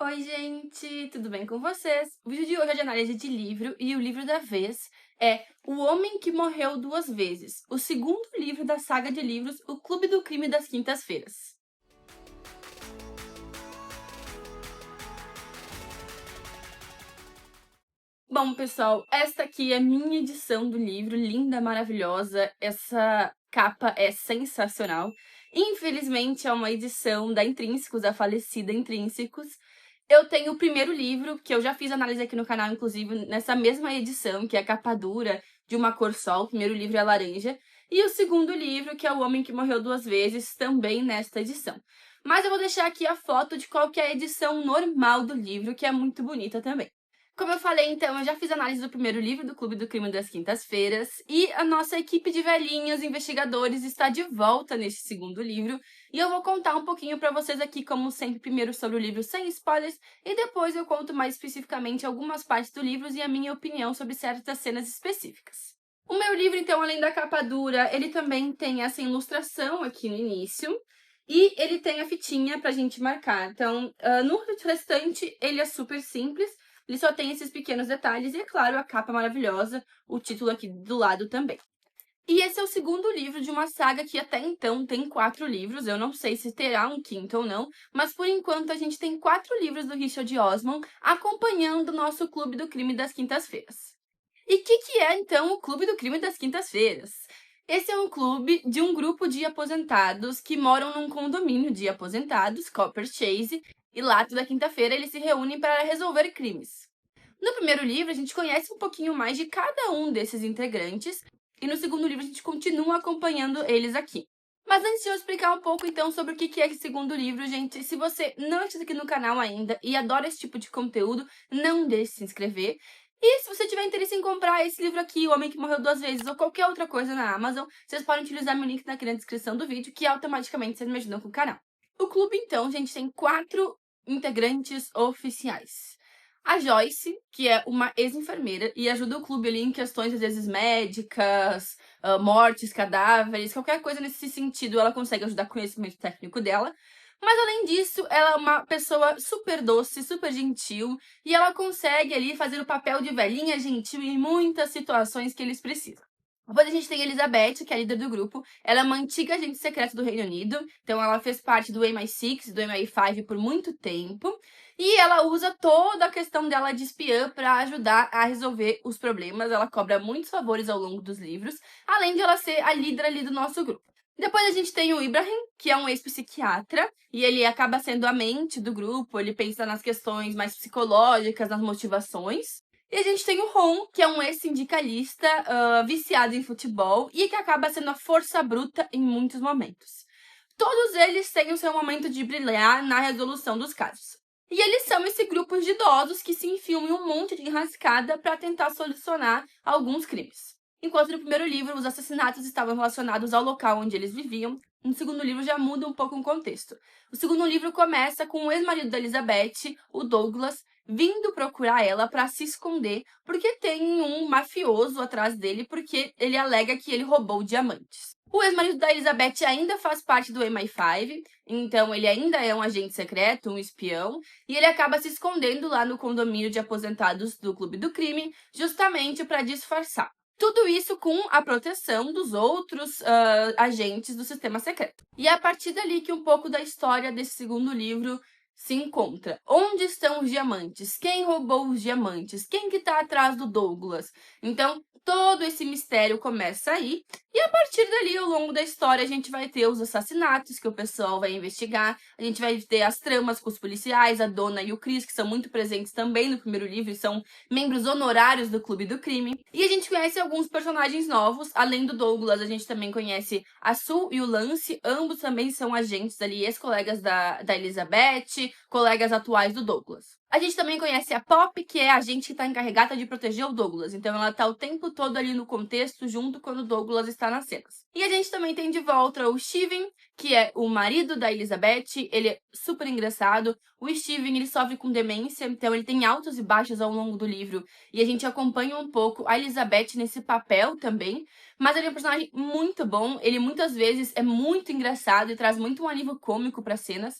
Oi, gente, tudo bem com vocês? O vídeo de hoje é de análise de livro e o livro da vez é O Homem que Morreu Duas Vezes, o segundo livro da saga de livros O Clube do Crime das Quintas-Feiras. Bom, pessoal, esta aqui é a minha edição do livro, linda, maravilhosa. Essa capa é sensacional. Infelizmente, é uma edição da Intrínsecos, da falecida Intrínsecos. Eu tenho o primeiro livro, que eu já fiz análise aqui no canal, inclusive, nessa mesma edição, que é a capa dura, de uma cor só. O primeiro livro é laranja. E o segundo livro, que é O Homem que Morreu Duas Vezes, também nesta edição. Mas eu vou deixar aqui a foto de qual que é a edição normal do livro, que é muito bonita também. Como eu falei, então, eu já fiz análise do primeiro livro do Clube do Crime das Quintas-Feiras e a nossa equipe de velhinhos investigadores está de volta neste segundo livro e eu vou contar um pouquinho para vocês aqui, como sempre, primeiro sobre o livro sem spoilers e depois eu conto mais especificamente algumas partes do livro e a minha opinião sobre certas cenas específicas. O meu livro, então, além da capa dura, ele também tem essa ilustração aqui no início e ele tem a fitinha pra gente marcar. Então, no restante, ele é super simples. Ele só tem esses pequenos detalhes e, é claro, a capa maravilhosa, o título aqui do lado também. E esse é o segundo livro de uma saga que até então tem 4 livros. Eu não sei se terá um quinto ou não, mas por enquanto a gente tem 4 livros do Richard Osman acompanhando o nosso Clube do Crime das Quintas-Feiras. E o que é, então, o Clube do Crime das Quintas-Feiras? Esse é um clube de um grupo de aposentados que moram num condomínio de aposentados, Copper Chase, e lá toda quinta-feira eles se reúnem para resolver crimes. No primeiro livro, a gente conhece um pouquinho mais de cada um desses integrantes, e no segundo livro a gente continua acompanhando eles aqui. Mas antes de eu explicar um pouco, então, sobre o que é esse segundo livro, gente, se você não é inscrito aqui no canal ainda e adora esse tipo de conteúdo, não deixe de se inscrever. E se você tiver interesse em comprar esse livro aqui, O Homem que Morreu Duas Vezes, ou qualquer outra coisa na Amazon, vocês podem utilizar meu link aqui na descrição do vídeo, que automaticamente vocês me ajudam com o canal. O clube, então, gente, tem 4 integrantes oficiais. A Joyce, que é uma ex-enfermeira e ajuda o clube ali em questões, às vezes, médicas, mortes, cadáveres, qualquer coisa nesse sentido, ela consegue ajudar com o conhecimento técnico dela. Mas, além disso, ela é uma pessoa super doce, super gentil, e ela consegue ali fazer o papel de velhinha gentil em muitas situações que eles precisam. Depois a gente tem a Elizabeth, que é a líder do grupo. Ela é uma antiga agente secreta do Reino Unido, então ela fez parte do MI6 e do MI5 por muito tempo. E ela usa toda a questão dela de espiã para ajudar a resolver os problemas. Ela cobra muitos favores ao longo dos livros, além de ela ser a líder ali do nosso grupo. Depois a gente tem o Ibrahim, que é um ex-psiquiatra, e ele acaba sendo a mente do grupo, ele pensa nas questões mais psicológicas, nas motivações. E a gente tem o Ron, que é um ex-sindicalista viciado em futebol e que acaba sendo a força bruta em muitos momentos. Todos eles têm o seu momento de brilhar na resolução dos casos. E eles são esse grupo de idosos que se enfiam em um monte de enrascada para tentar solucionar alguns crimes. Enquanto no primeiro livro os assassinatos estavam relacionados ao local onde eles viviam, no segundo livro já muda um pouco o contexto. O segundo livro começa com o ex-marido da Elizabeth, o Douglas, vindo procurar ela para se esconder porque tem um mafioso atrás dele porque ele alega que ele roubou diamantes. O ex-marido da Elizabeth ainda faz parte do MI5, então ele ainda é um agente secreto, um espião, e ele acaba se escondendo lá no condomínio de aposentados do Clube do Crime, justamente para disfarçar. Tudo isso com a proteção dos outros agentes do sistema secreto. E é a partir dali que um pouco da história desse segundo livro se encontra. Onde estão os diamantes? Quem roubou os diamantes? Quem que tá atrás do Douglas? Então, todo esse mistério começa aí. E a partir dali, ao longo da história, a gente vai ter os assassinatos que o pessoal vai investigar. A gente vai ter as tramas com os policiais, a Donna e o Chris, que são muito presentes também no primeiro livro e são membros honorários do Clube do Crime. E a gente conhece alguns personagens novos. Além do Douglas, a gente também conhece a Sue e o Lance. Ambos também são agentes ali, ex-colegas da Elizabeth, colegas atuais do Douglas. A gente também conhece a Pop, que é a agente que está encarregada de proteger o Douglas. Então ela está o tempo todo ali no contexto, junto quando o Douglas está nas cenas. E a gente também tem de volta o Steven, que é o marido da Elizabeth. Ele é super engraçado. O Steven, ele sofre com demência, então ele tem altos e baixos ao longo do livro. E a gente acompanha um pouco a Elizabeth nesse papel também. Mas ele é um personagem muito bom. Ele muitas vezes é muito engraçado e traz muito um alívio cômico para as cenas.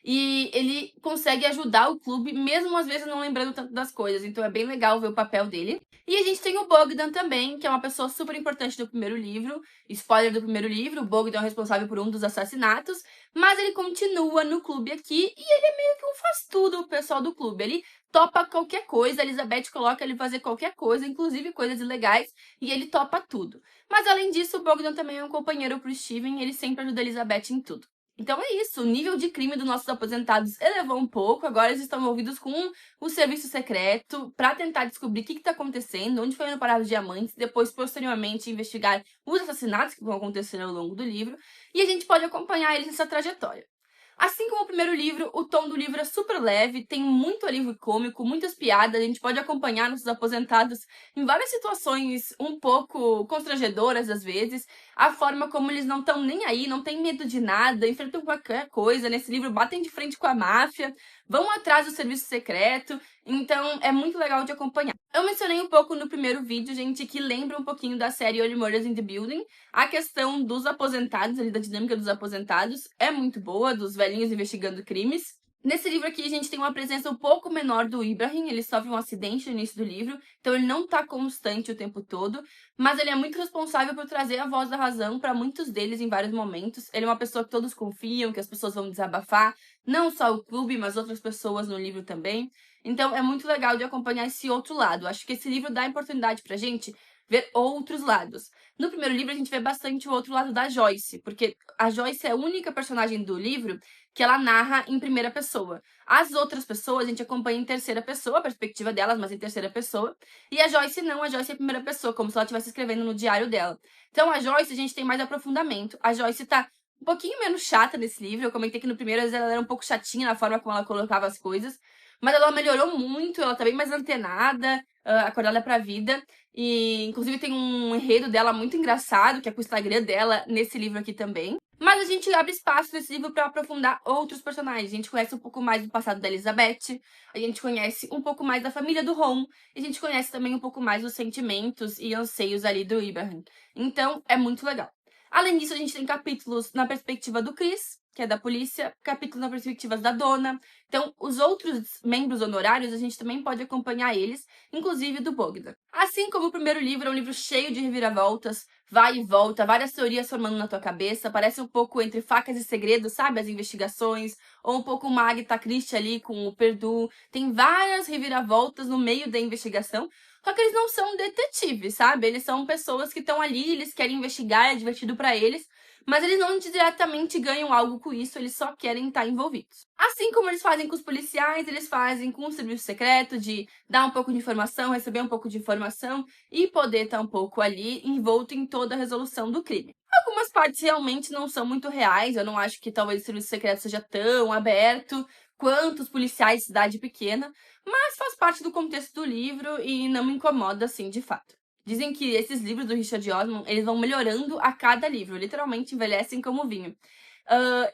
e ele consegue ajudar o clube, mesmo às vezes não lembrando tanto das coisas, então é bem legal ver o papel dele. E a gente tem o Bogdan também, que é uma pessoa super importante do primeiro livro. Spoiler do primeiro livro, o Bogdan é o responsável por um dos assassinatos, mas ele continua no clube aqui e ele é meio que um faz-tudo, o pessoal do clube. Ele topa qualquer coisa, a Elizabeth coloca ele fazer qualquer coisa, inclusive coisas ilegais, e ele topa tudo. Mas além disso, o Bogdan também é um companheiro pro Steven, ele sempre ajuda a Elizabeth em tudo. Então é isso, o nível de crime dos nossos aposentados elevou um pouco, agora eles estão envolvidos com o serviço secreto para tentar descobrir o que está acontecendo, onde foi indo parar os diamantes, depois, posteriormente, investigar os assassinatos que vão acontecer ao longo do livro, e a gente pode acompanhar eles nessa trajetória. Assim como o primeiro livro, o tom do livro é super leve, tem muito alívio cômico, muitas piadas, a gente pode acompanhar nossos aposentados em várias situações um pouco constrangedoras às vezes, a forma como eles não estão nem aí, não têm medo de nada, enfrentam qualquer coisa, nesse livro batem de frente com a máfia, vão atrás do serviço secreto, então é muito legal de acompanhar. Eu mencionei um pouco no primeiro vídeo, gente, que lembra um pouquinho da série Only Murders in the Building. A questão dos aposentados, ali da dinâmica dos aposentados, é muito boa, dos velhinhos investigando crimes. Nesse livro aqui, a gente tem uma presença um pouco menor do Ibrahim, ele sofre um acidente no início do livro, então ele não tá constante o tempo todo, mas ele é muito responsável por trazer a voz da razão para muitos deles em vários momentos. Ele é uma pessoa que todos confiam, que as pessoas vão desabafar, não só o clube, mas outras pessoas no livro também. Então é muito legal de acompanhar esse outro lado. Acho que esse livro dá oportunidade pra gente ver outros lados. No primeiro livro, a gente vê bastante o outro lado da Joyce, porque a Joyce é a única personagem do livro que ela narra em primeira pessoa. As outras pessoas a gente acompanha em terceira pessoa, a perspectiva delas, mas em terceira pessoa. E a Joyce não, a Joyce é a primeira pessoa, como se ela estivesse escrevendo no diário dela. Então a Joyce a gente tem mais aprofundamento. A Joyce tá um pouquinho menos chata nesse livro. Eu comentei que no primeiro às vezes ela era um pouco chatinha na forma como ela colocava as coisas. Mas ela melhorou muito, ela tá bem mais antenada, acordada pra vida. E, inclusive, tem um enredo dela muito engraçado, que é com o Instagram dela, nesse livro aqui também. Mas a gente abre espaço nesse livro para aprofundar outros personagens. A gente conhece um pouco mais do passado da Elizabeth, a gente conhece um pouco mais da família do Ron, e a gente conhece também um pouco mais dos sentimentos e anseios ali do Ibrahim. Então, é muito legal. Além disso, a gente tem capítulos na perspectiva do Chris, que é da polícia, capítulos na perspectiva da Donna. Então, os outros membros honorários, a gente também pode acompanhar eles, inclusive do Bogdan. Assim como o primeiro livro, é um livro cheio de reviravoltas, vai e volta, várias teorias formando na tua cabeça, parece um pouco entre facas e segredos, sabe? As investigações, ou um pouco uma Agatha Christie ali com o Perdu. Tem várias reviravoltas no meio da investigação, só que eles não são detetives, sabe? Eles são pessoas que estão ali, eles querem investigar, é divertido pra eles, mas eles não diretamente ganham algo com isso, eles só querem estar envolvidos. Assim como eles fazem com os policiais, eles fazem com o serviço secreto, de dar um pouco de informação, receber um pouco de informação e poder estar um pouco ali envolto em toda a resolução do crime. Algumas partes realmente não são muito reais, eu não acho que talvez o serviço secreto seja tão aberto quanto os policiais de cidade pequena, mas faz parte do contexto do livro e não me incomoda assim de fato. Dizem que esses livros do Richard Osman, eles vão melhorando a cada livro, literalmente envelhecem como vinho.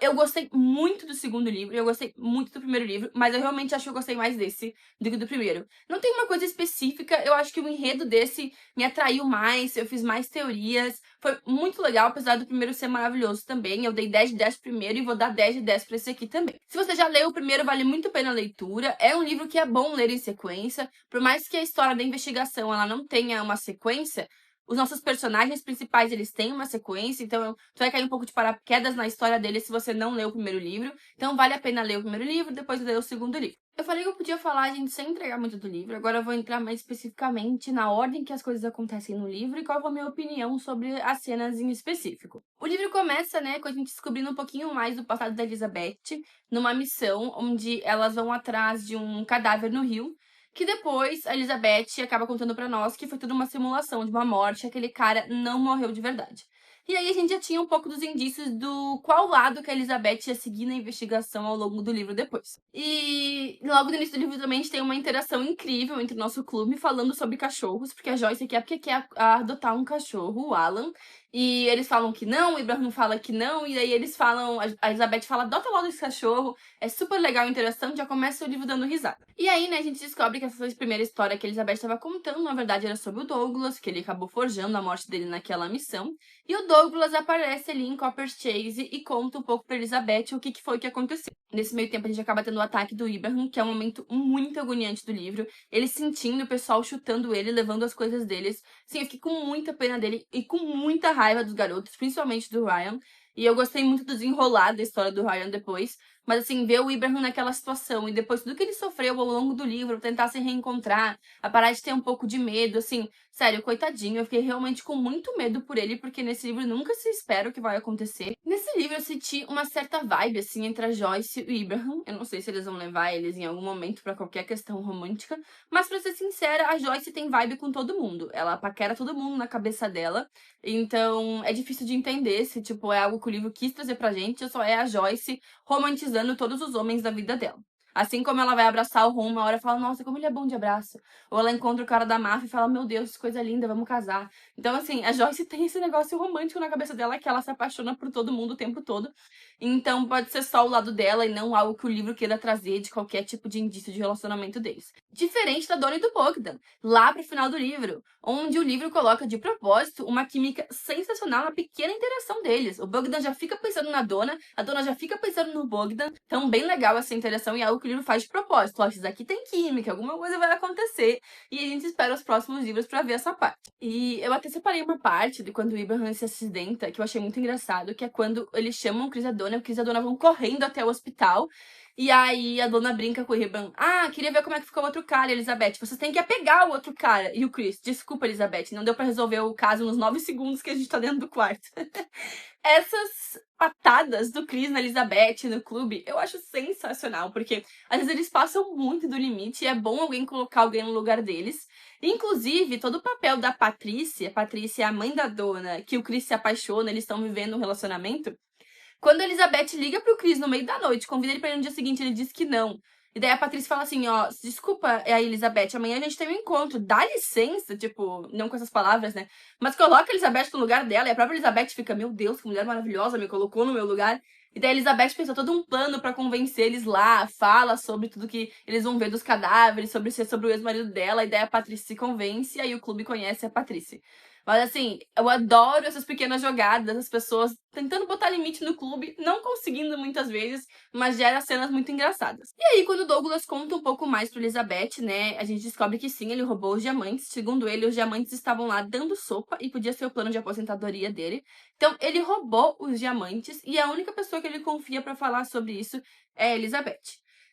Eu gostei muito do segundo livro, eu gostei muito do primeiro livro, mas eu realmente acho que eu gostei mais desse do que do primeiro. Não tem uma coisa específica, eu acho que o enredo desse me atraiu mais, eu fiz mais teorias, foi muito legal, apesar do primeiro ser maravilhoso também. Eu dei 10 de 10 pro primeiro e vou dar 10 de 10 pra esse aqui também. Se você já leu o primeiro, vale muito a pena a leitura, é um livro que é bom ler em sequência, por mais que a história da investigação ela não tenha uma sequência, os nossos personagens principais, eles têm uma sequência, então tu vai cair um pouco de paraquedas na história deles se você não leu o primeiro livro. Então vale a pena ler o primeiro livro, depois ler o segundo livro. Eu falei que eu podia falar, gente, sem entregar muito do livro, agora eu vou entrar mais especificamente na ordem que as coisas acontecem no livro e qual é a minha opinião sobre as cenas em específico. O livro começa, né, com a gente descobrindo um pouquinho mais do passado da Elizabeth, numa missão onde elas vão atrás de um cadáver no rio, que depois a Elizabeth acaba contando pra nós que foi tudo uma simulação de uma morte, aquele cara não morreu de verdade. E aí a gente já tinha um pouco dos indícios do qual lado que a Elizabeth ia seguir na investigação ao longo do livro depois. E logo no início do livro também a gente tem uma interação incrível entre o nosso clube falando sobre cachorros, porque a Joyce aqui é porque quer adotar um cachorro, o Alan, E eles falam que não, o Ibrahim fala que não, e aí eles falam, a Elizabeth fala, adota logo esse cachorro, é super legal a interação, já começa o livro dando risada. E aí, né, a gente descobre que essa primeira história que a Elizabeth estava contando, na verdade, era sobre o Douglas, que ele acabou forjando a morte dele naquela missão. E o Douglas aparece ali em Copper's Chase e conta um pouco pra Elizabeth o que foi que aconteceu. Nesse meio tempo, a gente acaba tendo o ataque do Ibrahim, que é um momento muito agoniante do livro. Ele sentindo o pessoal chutando ele, levando as coisas deles. Sim, eu fiquei com muita pena dele e com muita raiva dos garotos, principalmente do Ryan. E eu gostei muito do desenrolar da história do Ryan depois. Mas assim, ver o Ibrahim naquela situação e depois tudo que ele sofreu ao longo do livro, tentar se reencontrar, a parar de ter um pouco de medo, assim, sério, coitadinho, eu fiquei realmente com muito medo por ele, porque nesse livro nunca se espera o que vai acontecer. Nesse livro eu senti uma certa vibe, assim, entre a Joyce e o Ibrahim. Eu não sei se eles vão levar eles em algum momento pra qualquer questão romântica, mas pra ser sincera, a Joyce tem vibe com todo mundo. Ela paquera todo mundo na cabeça dela, então é difícil de entender se, tipo, é algo que o livro quis trazer pra gente ou só é a Joyce romantizando todos os homens da vida dela. Assim como ela vai abraçar o Ron uma hora e fala, nossa, como ele é bom de abraço. Ou ela encontra o cara da máfia e fala, meu Deus, que coisa linda, vamos casar. Então, assim, a Joyce tem esse negócio romântico na cabeça dela que ela se apaixona por todo mundo o tempo todo. Então, pode ser só o lado dela e não algo que o livro queira trazer de qualquer tipo de indício de relacionamento deles. Diferente da Donna e do Bogdan, lá pro final do livro, onde o livro coloca de propósito uma química sensacional na pequena interação deles. O Bogdan já fica pensando na Donna, a Donna já fica pensando no Bogdan. Então, bem legal essa interação e é algo que o livro faz de propósito. Ó, isso aqui tem química, alguma coisa vai acontecer. E a gente espera os próximos livros pra ver essa parte. E eu até separei uma parte de quando o Ibrahim se acidenta, que eu achei muito engraçado, que é quando eles chamam o Chris e a Donna vão correndo até o hospital. E aí a Donna brinca com o Ibrahim. Ah, queria ver como é que ficou o outro cara, Elizabeth. Vocês têm que apegar o outro cara. E o Chris, desculpa, Elizabeth, não deu pra resolver o caso nos 9 segundos que a gente tá dentro do quarto. Essas patadas do Chris na Elizabeth no clube, eu acho sensacional, porque às vezes eles passam muito do limite e é bom alguém colocar alguém no lugar deles. Inclusive, todo o papel da Patrícia é a mãe da Donna, que o Chris se apaixona, eles estão vivendo um relacionamento. Quando a Elizabeth liga pro Chris no meio da noite, convida ele pra ir no dia seguinte, ele diz que não. E daí a Patrícia fala assim, ó, desculpa, a Elizabeth, amanhã a gente tem um encontro, dá licença, tipo, não com essas palavras, né? Mas coloca a Elizabeth no lugar dela, e a própria Elizabeth fica, meu Deus, que mulher maravilhosa, me colocou no meu lugar. E daí a Elizabeth pensou todo um plano pra convencer eles lá, fala sobre tudo que eles vão ver dos cadáveres, sobre ser sobre o ex-marido dela, e daí a Patrícia se convence, e aí o clube conhece a Patrícia. Mas assim, eu adoro essas pequenas jogadas, as pessoas tentando botar limite no clube, não conseguindo muitas vezes, mas gera cenas muito engraçadas. E aí, quando o Douglas conta um pouco mais pra Elizabeth, né, a gente descobre que sim, ele roubou os diamantes. Segundo ele, os diamantes estavam lá dando sopa e podia ser o plano de aposentadoria dele. Então, ele roubou os diamantes e a única pessoa que ele confia pra falar sobre isso é a Elizabeth.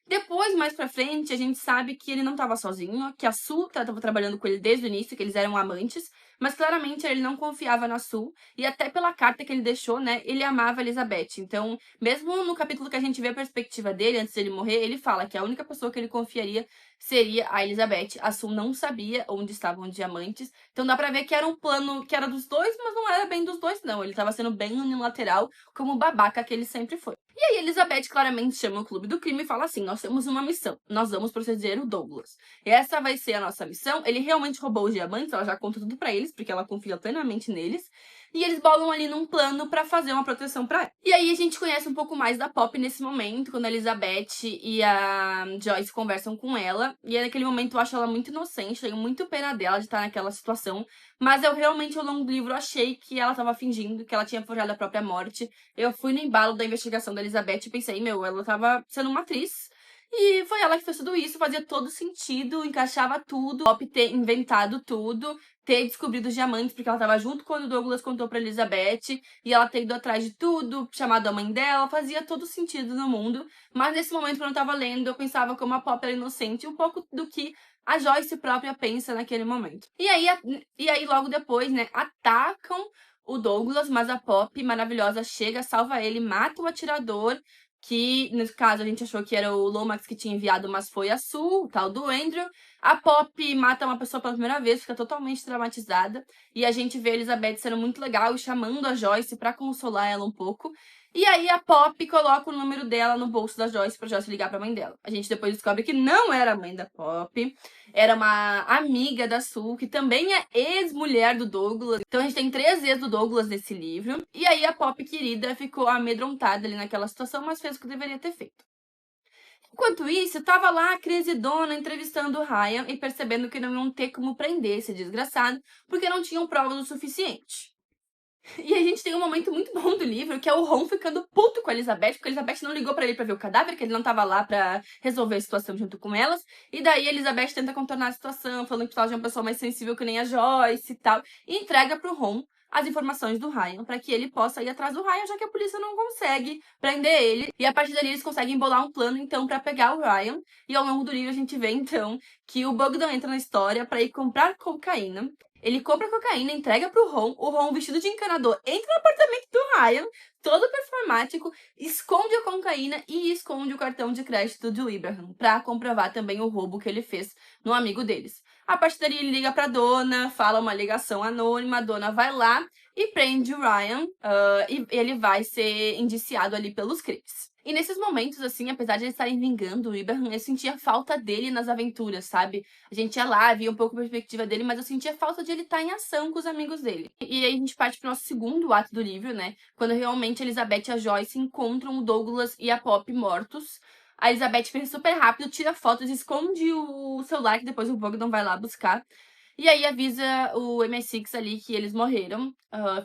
Depois, mais pra frente, a gente sabe que ele não tava sozinho, que a Sue tava trabalhando com ele desde o início, que eles eram amantes, mas claramente ele não confiava na Sue, e até pela carta que ele deixou, né, ele amava a Elizabeth. Então, mesmo no capítulo que a gente vê a perspectiva dele, antes dele morrer, ele fala que a única pessoa que ele confiaria seria a Elizabeth. A Sue não sabia onde estavam os diamantes, então dá pra ver que era um plano que era dos dois, mas não era bem dos dois, não. Ele tava sendo bem unilateral, como o babaca que ele sempre foi. E aí, Elizabeth claramente chama o clube do crime e fala assim, nós temos uma missão, nós vamos proceder o Douglas. E essa vai ser a nossa missão, ele realmente roubou os diamantes, ela já conta tudo pra eles, porque ela confia plenamente neles. E eles bolam ali num plano pra fazer uma proteção pra ela. E aí a gente conhece um pouco mais da Pop nesse momento, quando a Elizabeth e a Joyce conversam com ela. E naquele momento eu acho ela muito inocente, tenho muito pena dela de estar naquela situação. Mas eu realmente, ao longo do livro, achei que ela tava fingindo, que ela tinha forjado a própria morte. Eu fui no embalo da investigação da Elizabeth e pensei, meu, ela tava sendo uma atriz. E foi ela que fez tudo isso, fazia todo sentido, encaixava tudo. Pop ter inventado tudo, ter descobrido os diamantes, porque ela tava junto quando o Douglas contou pra Elizabeth, e ela ter ido atrás de tudo, chamado a mãe dela, fazia todo sentido no mundo. Mas nesse momento, quando eu tava lendo, eu pensava como a Pop era inocente, um pouco do que a Joyce própria pensa naquele momento. E aí logo depois, né, atacam o Douglas, mas a Pop maravilhosa chega, salva ele, mata o atirador, que, nesse caso, a gente achou que era o Lomax que tinha enviado, mas foi a Sue, o tal do Andrew. A Pop mata uma pessoa pela primeira vez, fica totalmente traumatizada. E a gente vê a Elizabeth sendo muito legal e chamando a Joyce pra consolar ela um pouco. E aí a Pop coloca o número dela no bolso da Joyce pra Joyce ligar pra mãe dela. A gente depois descobre que não era a mãe da Pop, era uma amiga da Sue, que também é ex-mulher do Douglas. Então a gente tem 3 ex do Douglas nesse livro. E aí a Pop querida ficou amedrontada ali naquela situação, mas fez o que deveria ter feito. Enquanto isso, tava lá a Cris e Donna entrevistando o Ryan e percebendo que não iam ter como prender esse desgraçado, porque não tinham provas o suficiente. E a gente tem um momento muito bom do livro, que é o Ron ficando puto com a Elizabeth, porque a Elizabeth não ligou pra ele pra ver o cadáver, que ele não tava lá pra resolver a situação junto com elas. E daí a Elizabeth tenta contornar a situação, falando que precisava de uma pessoa mais sensível que nem a Joyce e tal, e entrega pro Ron as informações do Ryan, pra que ele possa ir atrás do Ryan, já que a polícia não consegue prender ele. E a partir dali eles conseguem bolar um plano, então, pra pegar o Ryan. E ao longo do livro a gente vê, então, que o Bogdan entra na história pra ir comprar cocaína. Ele compra cocaína, entrega pro Ron, o Ron, vestido de encanador, entra no apartamento do Ryan, todo performático, esconde a cocaína e esconde o cartão de crédito do Abraham, pra comprovar também o roubo que ele fez no amigo deles. A partir dali ele liga pra Donna, fala uma ligação anônima, a Donna vai lá e prende o Ryan, e ele vai ser indiciado ali pelos crimes. E nesses momentos, assim, apesar de eles estarem vingando o Abraham, eu sentia falta dele nas aventuras, sabe? A gente ia lá, via um pouco a perspectiva dele, mas eu sentia falta de ele estar em ação com os amigos dele. E aí a gente parte pro nosso segundo ato do livro, né? Quando realmente a Elizabeth e a Joyce encontram o Douglas e a Pop mortos. A Elizabeth pensa super rápido, tira fotos, esconde o celular, que depois o Bogdan vai lá buscar. E aí avisa o MI6 ali que eles morreram.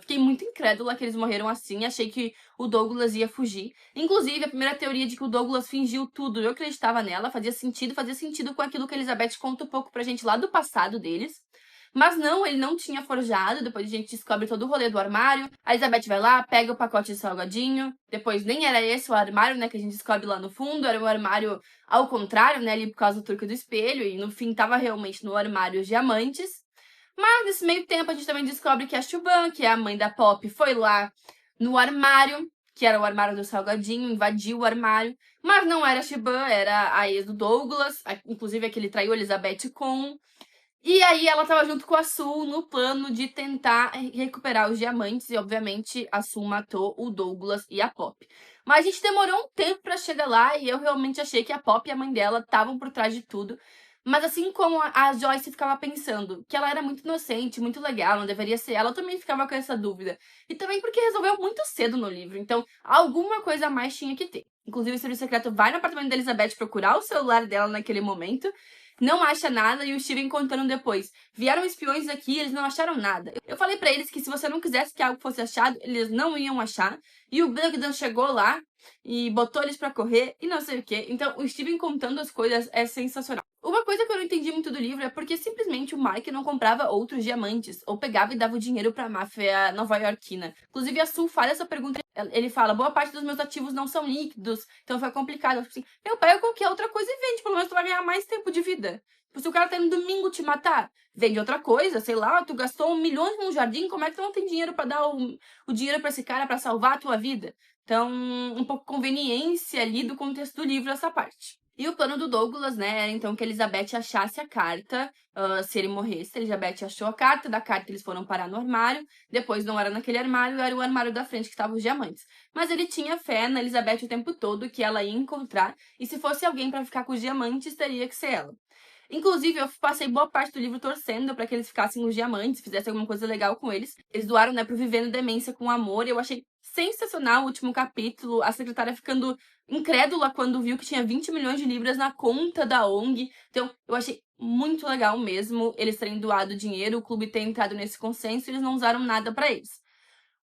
Fiquei muito incrédula que eles morreram assim. Achei que o Douglas ia fugir. Inclusive, a primeira teoria de que o Douglas fingiu tudo, eu acreditava nela. Fazia sentido com aquilo que a Elizabeth conta um pouco pra gente lá do passado deles. Mas não, ele não tinha forjado. Depois a gente descobre todo o rolê do armário. A Elizabeth vai lá, pega o pacote de salgadinho. Depois nem era esse o armário, né, que a gente descobre lá no fundo. Era um armário ao contrário, né, ali por causa do truque do espelho. E no fim tava realmente no armário os diamantes. Mas nesse meio tempo a gente também descobre que a Siobhan, que é a mãe da Pop, foi lá no armário, que era o armário do salgadinho, invadiu o armário. Mas não era a Siobhan, era a ex do Douglas, inclusive a que ele traiu a Elizabeth com. E aí ela tava junto com a Sue no plano de tentar recuperar os diamantes. E obviamente a Sue matou o Douglas e a Pop. Mas a gente demorou um tempo pra chegar lá e eu realmente achei que a Pop e a mãe dela estavam por trás de tudo. Mas assim como a Joyce ficava pensando que ela era muito inocente, muito legal, não deveria ser ela, eu também ficava com essa dúvida. E também porque resolveu muito cedo no livro, então alguma coisa a mais tinha que ter. Inclusive o serviço secreto vai no apartamento da Elizabeth procurar o celular dela naquele momento, não acha nada e o Steven contando depois. Vieram espiões aqui e eles não acharam nada. Eu falei pra eles que se você não quisesse que algo fosse achado, eles não iam achar. E o Bogdan chegou lá e botou eles pra correr e não sei o que. Então o Steven contando as coisas é sensacional. Uma coisa que eu não entendi muito do livro é porque simplesmente o Mike não comprava outros diamantes ou pegava e dava o dinheiro pra máfia nova-iorquina. Inclusive a Sue faz essa pergunta, ele fala, boa parte dos meus ativos não são líquidos, então foi complicado. Assim, meu pai, eu qualquer outra coisa e vende, pelo menos tu vai ganhar mais tempo de vida. Se o cara tá indo domingo te matar, vende outra coisa, sei lá, tu gastou 1 milhão num jardim, como é que tu não tem dinheiro pra dar o dinheiro pra esse cara pra salvar a tua vida? Então, um pouco conveniência ali do contexto do livro essa parte. E o plano do Douglas, né, era então que a Elizabeth achasse a carta, se ele morresse. A Elizabeth achou a carta, da carta eles foram parar no armário, depois não era naquele armário, era o armário da frente que estavam os diamantes. Mas ele tinha fé na Elizabeth o tempo todo que ela ia encontrar, e se fosse alguém pra ficar com os diamantes, teria que ser ela. Inclusive, eu passei boa parte do livro torcendo pra que eles ficassem os diamantes, fizessem alguma coisa legal com eles. Eles doaram, né, pro Vivendo Demência com Amor, e eu achei sensacional o último capítulo, a secretária ficando incrédula quando viu que tinha 20 milhões de libras na conta da ONG. Então, eu achei muito legal mesmo eles terem doado dinheiro, o clube ter entrado nesse consenso e eles não usaram nada pra eles.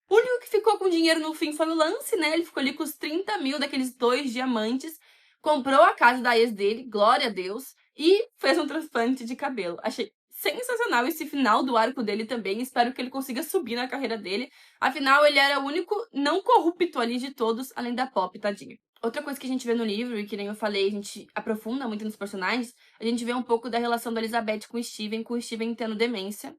O único que ficou com dinheiro no fim foi o Lance, né? Ele ficou ali com os 30 mil daqueles 2 diamantes, comprou a casa da ex dele, glória a Deus, e fez um transplante de cabelo. Achei sensacional esse final do arco dele também. Espero que ele consiga subir na carreira dele. Afinal, ele era o único não corrupto ali de todos, além da Pop, tadinha. Outra coisa que a gente vê no livro, e que nem eu falei, a gente aprofunda muito nos personagens, a gente vê um pouco da relação da Elizabeth com o Steven tendo demência.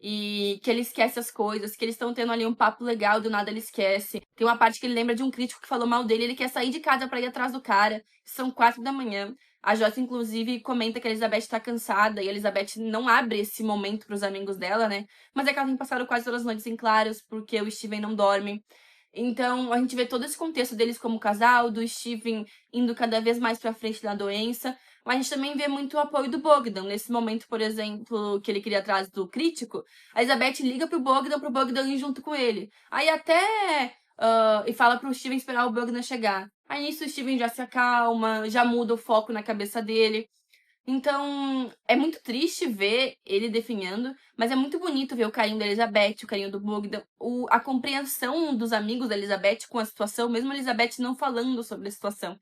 E que ele esquece as coisas, que eles estão tendo ali um papo legal, do nada ele esquece. Tem uma parte que ele lembra de um crítico que falou mal dele, ele quer sair de casa pra ir atrás do cara. São 4 da manhã. A Joyce, inclusive, comenta que a Elizabeth tá cansada e a Elizabeth não abre esse momento pros amigos dela, né? Mas é que ela tem passado quase todas as noites em claros, porque o Steven não dorme. Então, a gente vê todo esse contexto deles como casal, do Steven indo cada vez mais pra frente da doença, mas a gente também vê muito o apoio do Bogdan. Nesse momento, por exemplo, que ele queria atrás do crítico, a Elizabeth liga pro Bogdan ir junto com ele. Aí até... e fala pro Steven esperar o Bogdan chegar. Aí nisso o Steven já se acalma, já muda o foco na cabeça dele. Então, é muito triste ver ele definhando, mas é muito bonito ver o carinho da Elizabeth, o carinho do Bogdan, a compreensão dos amigos da Elizabeth com a situação, mesmo a Elizabeth não falando sobre a situação.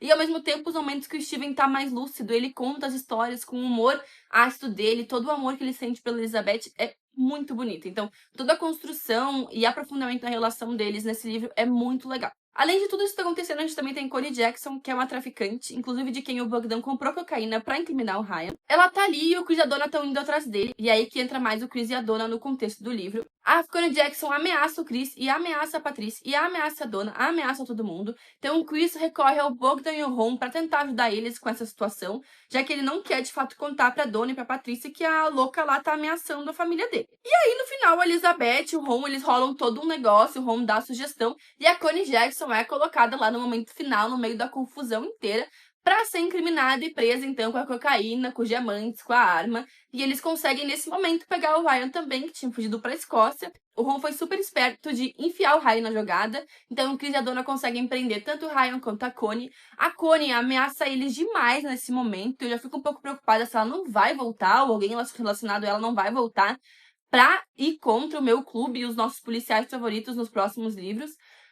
E ao mesmo tempo, os momentos que o Steven tá mais lúcido, ele conta as histórias com o humor ácido dele, todo o amor que ele sente pela Elizabeth é muito bonito. Então, toda a construção e aprofundamento da relação deles nesse livro é muito legal. Além de tudo isso que tá acontecendo, a gente também tem Connie Jackson, que é uma traficante, inclusive de quem o Bogdan comprou cocaína pra incriminar o Ryan. Ela tá ali e o Chris e a Donna estão indo atrás dele, e é aí que entra mais o Chris e a Donna no contexto do livro. A Connie Jackson ameaça o Chris, e ameaça a Patrice, e ameaça a Donna, ameaça todo mundo. Então o Chris recorre ao Bogdan e ao Ron pra tentar ajudar eles com essa situação, já que ele não quer de fato contar pra Donna e pra Patrice que a louca lá tá ameaçando a família dele. E aí no final a Elizabeth e o Ron, eles rolam todo um negócio, o Ron dá a sugestão, e a Connie Jackson é colocada lá no momento final, no meio da confusão inteira, pra ser incriminada e presa, então, com a cocaína, com os diamantes, com a arma. E eles conseguem, nesse momento, pegar o Ryan também, que tinha fugido pra Escócia. O Ron foi super esperto de enfiar o Ryan na jogada, então o Chris e a Donna conseguem prender tanto o Ryan quanto a Connie. A Connie ameaça eles demais nesse momento, eu já fico um pouco preocupada se ela não vai voltar, ou alguém relacionado a ela não vai voltar, pra ir contra o meu clube e os nossos policiais favoritos nos próximos livros.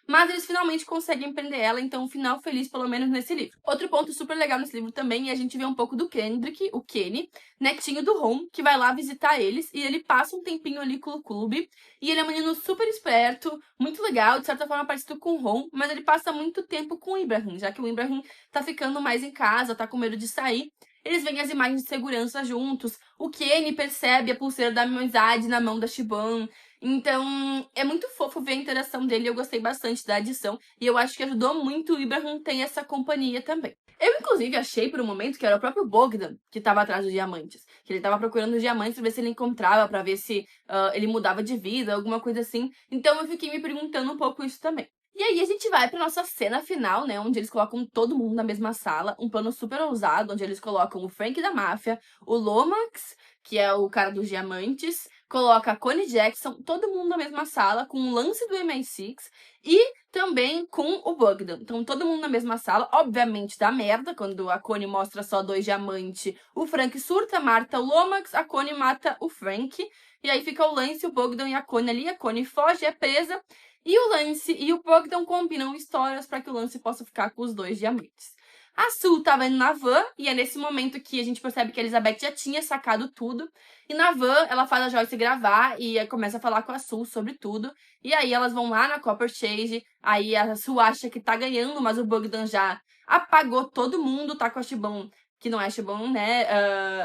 Mas eles finalmente conseguem prender ela, então um final feliz, pelo menos nesse livro. Outro ponto super legal nesse livro também é a gente ver um pouco do Kendrick, o Kenny, netinho do Ron, que vai lá visitar eles, e ele passa um tempinho ali com o clube, e ele é um menino super esperto, muito legal, de certa forma parecido com o Ron, mas ele passa muito tempo com o Ibrahim, já que o Ibrahim tá ficando mais em casa, tá com medo de sair. Eles veem as imagens de segurança juntos, o Kenny percebe a pulseira da amizade na mão da Shiban. Então, é muito fofo ver a interação dele, eu gostei bastante da adição, e eu acho que ajudou muito o Ibrahim ter essa companhia também. Eu, inclusive, achei por um momento que era o próprio Bogdan que estava atrás dos diamantes, que ele estava procurando os diamantes pra ver se ele encontrava, pra ver se ele mudava de vida, alguma coisa assim. Então eu fiquei me perguntando um pouco isso também. E aí a gente vai pra nossa cena final, né, onde eles colocam todo mundo na mesma sala, um plano super ousado, onde eles colocam o Frank da máfia, o Lomax, que é o cara dos diamantes, coloca a Connie Jackson, todo mundo na mesma sala, com o lance do MI6 e também com o Bogdan. Então, todo mundo na mesma sala, obviamente dá merda, quando a Connie mostra só 2 diamantes, o Frank surta, mata o Lomax, a Connie mata o Frank, e aí fica o Lance, o Bogdan e a Connie ali, a Connie foge, é presa, e o Lance e o Bogdan combinam histórias para que o Lance possa ficar com os 2 diamantes. A Sue tava indo na van, e é nesse momento que a gente percebe que a Elizabeth já tinha sacado tudo. E na van, ela faz a Joyce gravar e começa a falar com a Sue sobre tudo. E aí elas vão lá na Copper Chase, aí a Sue acha que tá ganhando, mas o Bogdan já apagou todo mundo, tá com a Shiban, que não é Shiban, né,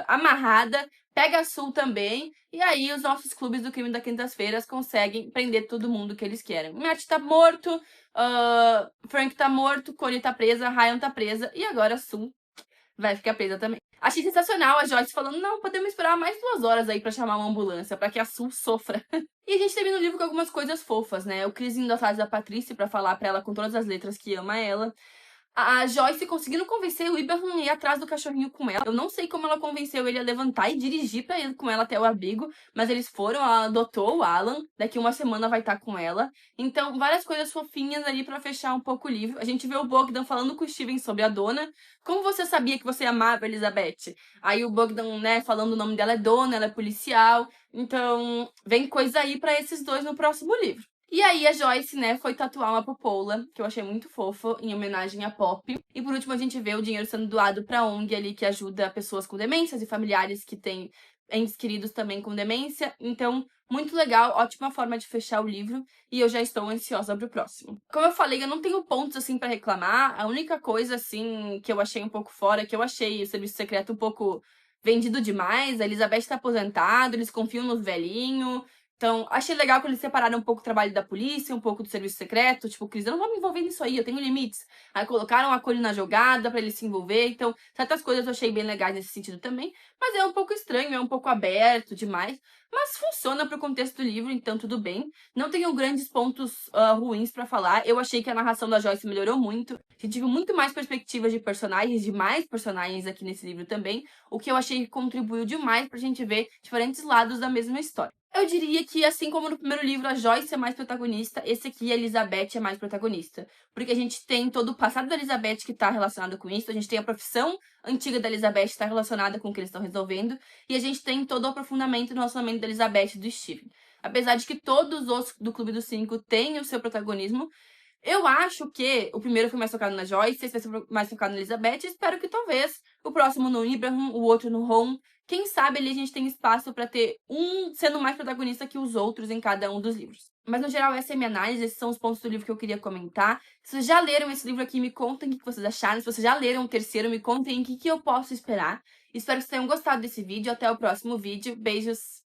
amarrada. Pega a Sue também, e aí os nossos clubes do crime das quintas-feiras conseguem prender todo mundo que eles querem. Matt tá morto, Frank tá morto, Connie tá presa, Ryan tá presa, e agora a Sue vai ficar presa também. Achei sensacional a Joyce falando, não, podemos esperar mais 2 horas aí pra chamar uma ambulância, pra que a Sue sofra. E a gente termina o livro com algumas coisas fofas, né? O Chris indo atrás da Patrice pra falar pra ela com todas as letras que ama ela. A Joyce conseguindo convencer o Ibrahim a ir atrás do cachorrinho com ela. Eu não sei como ela convenceu ele a levantar e dirigir pra ir com ela até o abrigo, mas eles foram, ela adotou o Alan, daqui uma semana vai estar com ela. Então, várias coisas fofinhas ali pra fechar um pouco o livro. A gente vê o Bogdan falando com o Steven sobre a Donna. Como você sabia que você amava a Elizabeth? Aí o Bogdan, né, falando o nome dela é Donna, ela é policial. Então, vem coisa aí pra esses 2 no próximo livro. E aí a Joyce, né, foi tatuar uma popola, que eu achei muito fofo, em homenagem a Pop. E por último a gente vê o dinheiro sendo doado pra ONG ali, que ajuda pessoas com demências e familiares que têm entes queridos também com demência. Então, muito legal, ótima forma de fechar o livro. E eu já estou ansiosa pro próximo. Como eu falei, eu não tenho pontos, assim, pra reclamar. A única coisa, assim, que eu achei um pouco fora, que eu achei o Serviço Secreto um pouco vendido demais. A Elizabeth tá aposentada, eles confiam no velhinho. Então, achei legal que eles separaram um pouco o trabalho da polícia, um pouco do serviço secreto. Tipo, Cris, eu não vou me envolver nisso aí, eu tenho limites. Aí colocaram a Cole na jogada pra ele se envolver. Então, certas coisas eu achei bem legais nesse sentido também. Mas é um pouco estranho, é um pouco aberto demais. Mas funciona pro contexto do livro, então tudo bem. Não tenho grandes pontos ruins pra falar. Eu achei que a narração da Joyce melhorou muito. A gente viu muito mais perspectivas de personagens, de mais personagens aqui nesse livro também. O que eu achei que contribuiu demais pra gente ver diferentes lados da mesma história. Eu diria que, assim como no primeiro livro a Joyce é mais protagonista, esse aqui a Elizabeth é mais protagonista. Porque a gente tem todo o passado da Elizabeth que tá relacionado com isso, a gente tem a profissão antiga da Elizabeth que tá relacionada com o que eles estão resolvendo, e a gente tem todo o aprofundamento no relacionamento da Elizabeth e do Steven. Apesar de que todos os do Clube dos Cinco têm o seu protagonismo, eu acho que o primeiro foi mais focado na Joyce, esse vai ser mais focado na Elizabeth, e espero que talvez o próximo no Abraham, o outro no Ron. Quem sabe ali a gente tem espaço pra ter um sendo mais protagonista que os outros em cada um dos livros. Mas no geral essa é a minha análise, esses são os pontos do livro que eu queria comentar. Se vocês já leram esse livro aqui, me contem o que vocês acharam. Se vocês já leram o terceiro, me contem o que eu posso esperar. Espero que vocês tenham gostado desse vídeo. Até o próximo vídeo. Beijos!